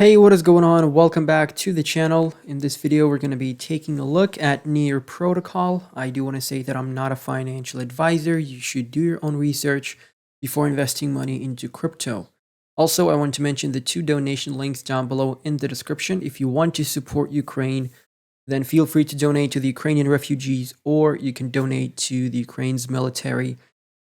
Hey, what is going on? Welcome back to the channel. In this video, we're going to be taking a look at Near Protocol. I do want to say that I'm not a financial advisor. You should do your own research before investing money into crypto. Also, I want to mention the two donation links down below in the description. If you want to support Ukraine, then feel free to donate to the Ukrainian refugees, or you can donate to the Ukraine's military.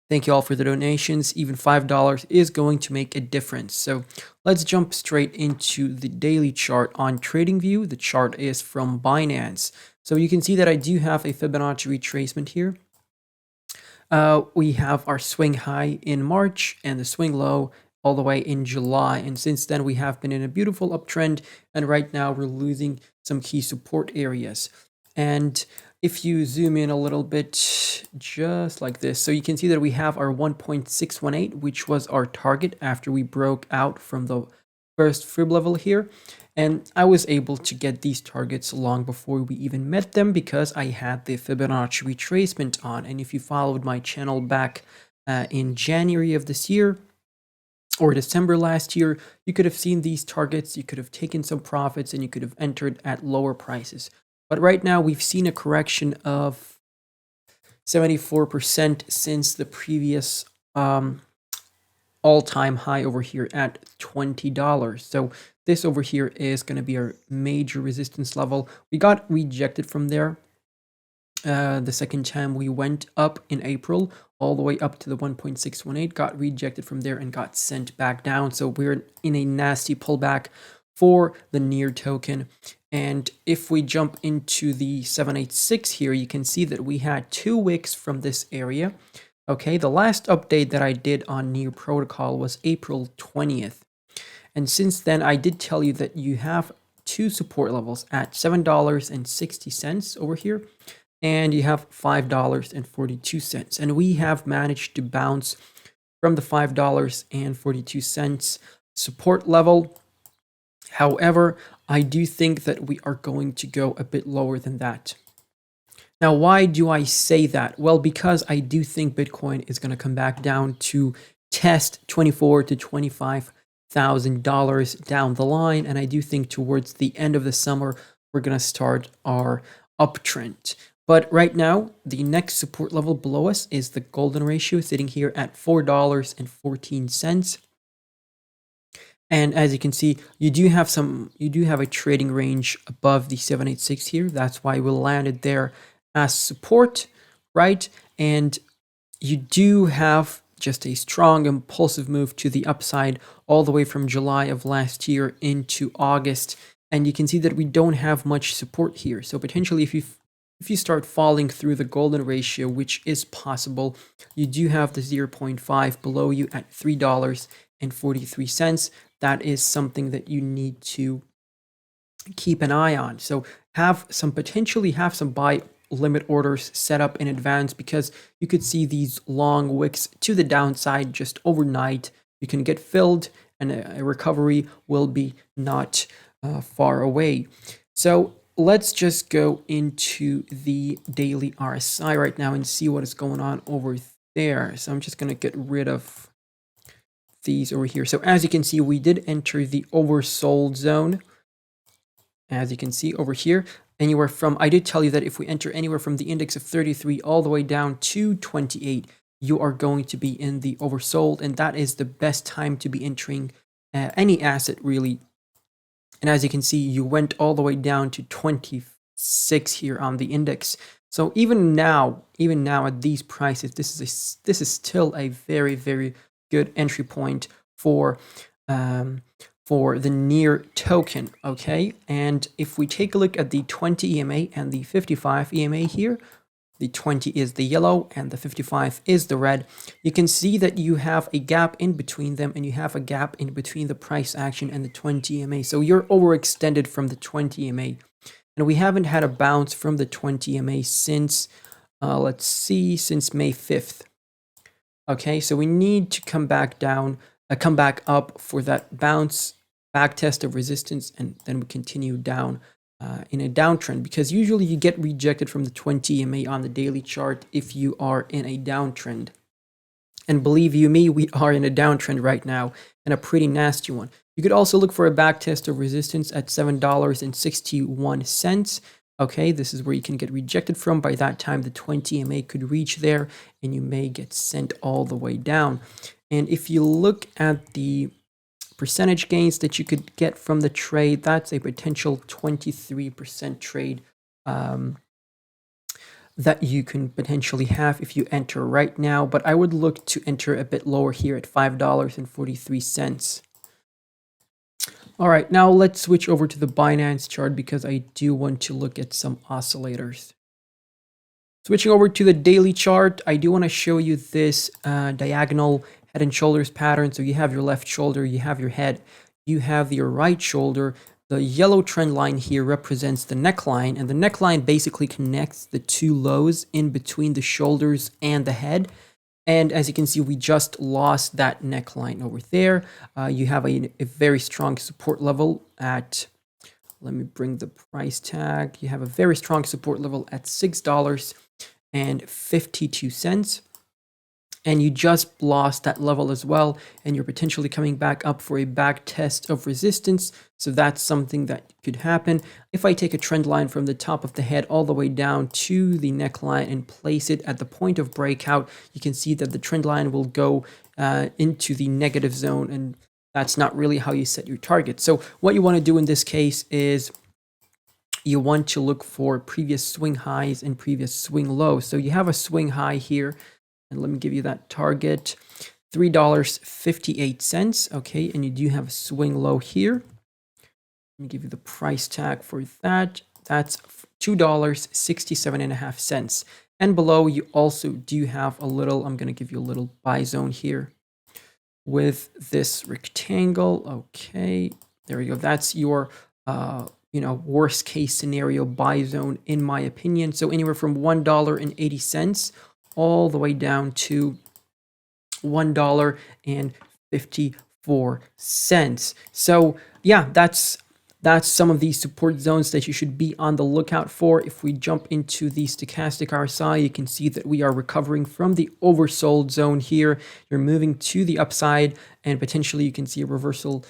Thank you all for the donations. Even $5 is going to make a difference. So let's jump straight into the daily chart on TradingView. The chart is from Binance. So you can see that I do have a Fibonacci retracement here. We have our swing high in March and the swing low all the way in July. And since then, we have been in a beautiful uptrend. And right now, we're losing some key support areas. And if you zoom in a little bit, just like this, so you can see that we have our 1.618, which was our target after we broke out from the first fib level here. And I was able to get these targets long before we even met them because I had the Fibonacci retracement on. And if you followed my channel back in January of this year, or December last year, you could have seen these targets, you could have taken some profits, and you could have entered at lower prices. But right now, we've seen a correction of 74% since the previous all-time high over here at $20. So this over here is going to be our major resistance level. We got rejected from there. The second time we went up in April, all the way up to the 1.618, got rejected from there and got sent back down. So we're in a nasty pullback for the Near token. And if we jump into the 786 here, you can see that we had 2 wicks from this area. Okay, the last update that I did on Near Protocol was April 20th. And since then, I did tell you that you have 2 support levels at $7.60 over here, and you have $5.42. And we have managed to bounce from the $5.42 support level. However, I do think that we are going to go a bit lower than that. Now, why do I say that? Well, because I do think Bitcoin is going to come back down to test $24,000 to $25,000 down the line. And I do think towards the end of the summer, we're going to start our uptrend. But right now, the next support level below us is the golden ratio sitting here at $4.14. And as you can see, you do have a trading range above the 786 here. That's why we landed there as support, right? And you do have just a strong impulsive move to the upside all the way from July of last year into August. And you can see that we don't have much support here. So potentially if you start falling through the golden ratio, which is possible, you do have the 0.5 below you at $3.43. That is something that you need to keep an eye on. So potentially have some buy limit orders set up in advance, because you could see these long wicks to the downside just overnight. You can get filled and a recovery will be not far away. So let's just go into the daily RSI right now and see what is going on over there. So I'm just going to get rid of these over here. So as you can see, we did enter the oversold zone. As you can see over here, I did tell you that if we enter anywhere from the index of 33 all the way down to 28, you are going to be in the oversold. And that is the best time to be entering any asset, really. And as you can see, you went all the way down to 26 here on the index. So even now at these prices, this is still a very, very good entry point for the Near token, okay? And if we take a look at the 20 EMA and the 55 EMA here, the 20 is the yellow and the 55 is the red, you can see that you have a gap in between them, and you have a gap in between the price action and the 20 EMA. So you're overextended from the 20 EMA. And we haven't had a bounce from the 20 EMA since, since May 5th. Okay, so we need to come back up for that bounce, back test of resistance, and then we continue down in a downtrend, because usually you get rejected from the 20 EMA on the daily chart if you are in a downtrend. And believe you me, we are in a downtrend right now, and a pretty nasty one. You could also look for a back test of resistance at $7.61. Okay, this is where you can get rejected from. By that time, the 20 MA could reach there and you may get sent all the way down. And if you look at the percentage gains that you could get from the trade, that's a potential 23% trade that you can potentially have if you enter right now. But I would look to enter a bit lower here at $5.43. All right, now let's switch over to the Binance chart because I do want to look at some oscillators. Switching over to the daily chart, I do want to show you this diagonal head and shoulders pattern. So you have your left shoulder, you have your head, you have your right shoulder. The yellow trend line here represents the neckline, and the neckline basically connects the two lows in between the shoulders and the head. And as you can see, we just lost that neckline over there. You have a very strong support level at, let me bring the price tag. You have a very strong support level at $6.52. And you just lost that level as well. And you're potentially coming back up for a back test of resistance. So that's something that could happen. If I take a trend line from the top of the head all the way down to the neckline and place it at the point of breakout, you can see that the trend line will go into the negative zone. And that's not really how you set your target. So what you want to do in this case is you want to look for previous swing highs and previous swing lows. So you have a swing high here. And let me give you that target, $3.58, okay? And you do have a swing low here. Let me give you the price tag for that. That's $2.67.5. And below, you also do have a little, I'm gonna give you a little buy zone here with this rectangle, okay? There we go, that's your, worst case scenario buy zone in my opinion. So anywhere from $1.80 all the way down to $1.54. So yeah, that's some of these support zones that you should be on the lookout for. If we jump into the Stochastic Rsi, you can see that we are recovering from the oversold zone here. You're moving to the upside, and potentially you can see a reversal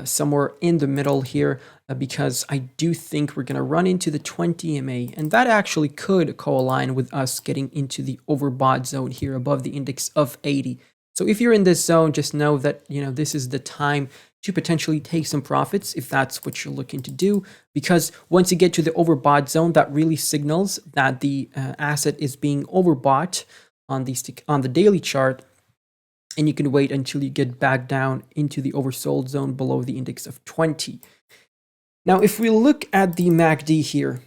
somewhere in the middle here, because I do think we're going to run into the 20 MA, and that actually could co-align with us getting into the overbought zone here above the index of 80. So if you're in this zone, just know that, this is the time to potentially take some profits if that's what you're looking to do, because once you get to the overbought zone, that really signals that the asset is being overbought on the daily chart. And you can wait until you get back down into the oversold zone below the index of 20. Now, if we look at the MACD here,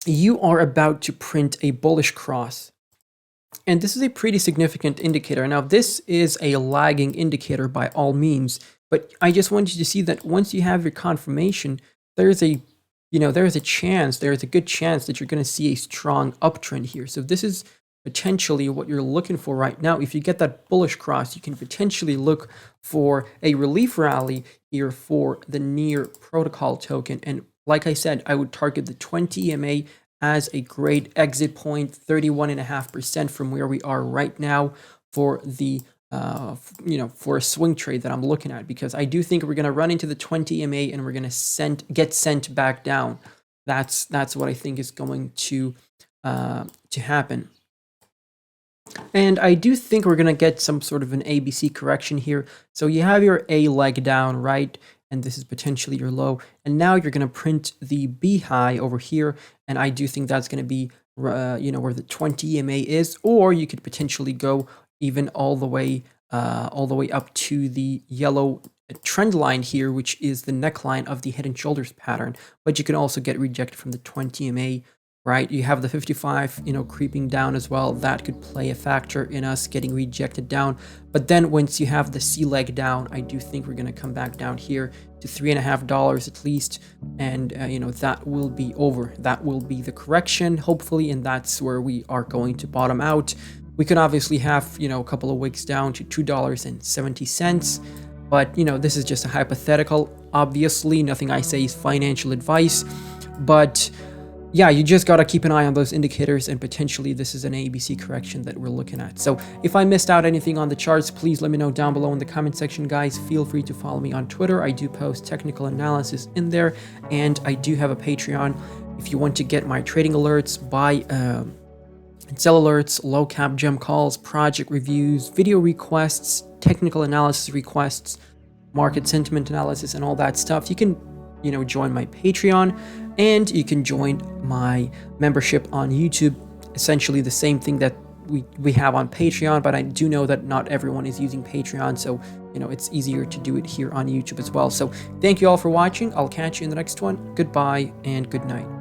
you are about to print a bullish cross. And this is a pretty significant indicator. Now, this is a lagging indicator by all means, but I just want you to see that once you have your confirmation, there's a good chance that you're going to see a strong uptrend here. So this is potentially what you're looking for right now. If you get that bullish cross, you can potentially look for a relief rally here for the Near Protocol token. And like I said, I would target the 20 MA as a great exit point, 31.5% from where we are right now for the for a swing trade that I'm looking at, because I do think we're going to run into the 20 MA and we're going to get sent back down. That's what I think is going to happen. And I do think we're going to get some sort of an ABC correction here. So you have your A leg down, right? And this is potentially your low. And now you're going to print the B high over here. And I do think that's going to be, where the 20 EMA is. Or you could potentially go even all the way up to the yellow trend line here, which is the neckline of the head and shoulders pattern. But you can also get rejected from the 20 EMA. Right, you have the 55, creeping down as well. That could play a factor in us getting rejected down. But then once you have the C leg down, I do think we're going to come back down here to $3.50 at least. And, that will be over. That will be the correction, hopefully. And that's where we are going to bottom out. We could obviously have, a couple of wicks down to $2.70. But, this is just a hypothetical. Obviously, nothing I say is financial advice. But yeah, you just got to keep an eye on those indicators, and potentially this is an ABC correction that we're looking at. So if I missed out anything on the charts, please let me know down below in the comment section, guys. Feel free to follow me on Twitter. I do post technical analysis in there, and I do have a Patreon. If you want to get my trading alerts, buy and sell alerts, low cap gem calls, project reviews, video requests, technical analysis requests, market sentiment analysis, and all that stuff, you can, join my Patreon, and you can join my membership on YouTube. Essentially the same thing that we have on Patreon, but I do know that not everyone is using Patreon, so it's easier to do it here on YouTube as well. So thank you all for watching. I'll catch you in the next one. Goodbye and good night.